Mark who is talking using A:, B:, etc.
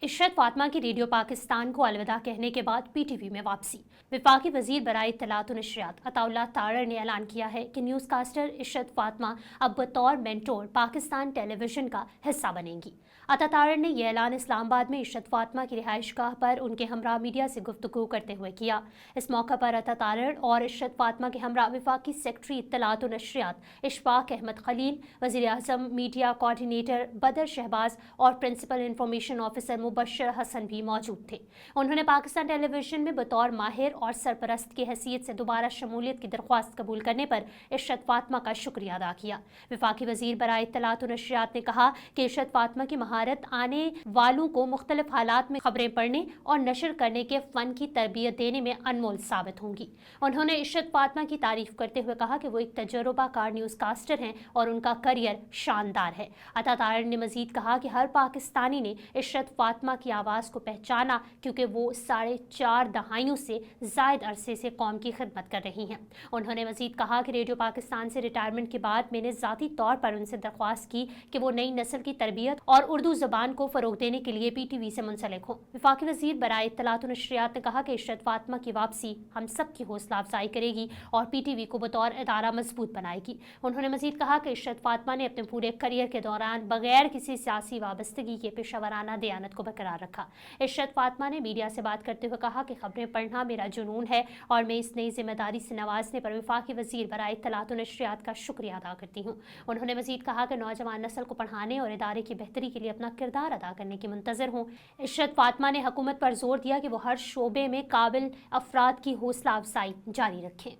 A: इशरत फातिमा की रेडियो पाकिस्तान को अलविदा कहने के बाद पीटीवी में वापसी। वफाकी वजीर बराए इत्तलात व नशरियात अताउल्लाह तारड़ ने ऐलान किया है कि न्यूज़ कास्टर इशरत फातिमा अब बतौर मेंटोर पाकिस्तान टेलीविजन का हिस्सा बनेंगी। अता तारड़ ने यह ऐलान इस्लामाबाद में इशरत फातिमा की रिहाइशगाह पर उनके हमरा मीडिया से गुफ्तगू करते हुए किया। इस मौका पर अता तारड़ और इशरत फातिमा के हमरा वफाकी सेक्रेटरी इत्तलात व नशरियात इशफाक अहमद खलील, वज़ीर आज़म मीडिया कोऑर्डिनेटर बदर शहबाज और principal information officer Mubashar Hasan भी मौजूद थे। उन्होंने पाकिस्तान टेलीविजन में बतौर माहिर और सरपरस्त की हैसियत से दोबारा शमूलियत की दरख्वास्त कबूल करने पर इशरत फातिमा का शुक्रिया अदा किया। वफाकी वजीर बराए इत्तलात व नशरियात ने कहा कि इशरत फातिमा की महारत आने वालों को मुख्तलिफ हालात में खबरें पढ़ने और नशर करने के फ़न की तरबियत देने में अनमोल साबित होंगी। उन्होंने इशरत फातिमा की तारीफ करते हुए कहा कि वो एक तजुर्बाकार न्यूज़ कास्टर हैं और उनका करियर शानदार है। अता तारड़ ने मजीद कहा कि हर पाकिस्तानी ने इशरत फातिमा की आवाज़ को पहचाना क्योंकि वो 4.5 दहाइयों से ज़ायद अरसे से कौम की खिदमत कर रही हैं। उन्होंने मजीद कहा कि रेडियो पाकिस्तान से रिटायरमेंट के बाद मैंने ज़ाती तौर पर उनसे दरख्वास्त की कि वो नई नस्ल की तरबियत और उर्दू ज़बान को फ़रोग देने के लिए पीटीवी से मुंसलिक हों। वफाकी वज़ीर बराए इत्तलात व नशरियात ने कहा कि इशरत फातिमा की वापसी हम सब की हौसला अफजाई करेगी और पीटीवी को बतौर इदारा मजबूत बनाएगी। उन्होंने मजीद कहा कि इशरत फातिमा ने अपने पूरे करियर के दौरान बगैर किसी सियासी वाबस्तगी के पेशावराना दयानत को बरकरार रखा। इशरत फातिमा ने मीडिया से बात करते हुए कहा कि खबरें पढ़ना मेरा जुनून है और मैं इस नई जिम्मेदारी से नवाजने पर वफाकी वजीर बराए इत्तलात व नशरियात का शुक्रिया अदा करती हूँ। उन्होंने मजीद कहा कि नौजवान नस्ल को पढ़ाने और इदारे की बेहतरी के लिए अपना किरदार अदा करने की मुंतजर हूँ। इशरत फातिमा ने हुकूमत पर जोर दिया कि वो हर शोबे में काबिल अफराद की हौसला अफजाई जारी रखें।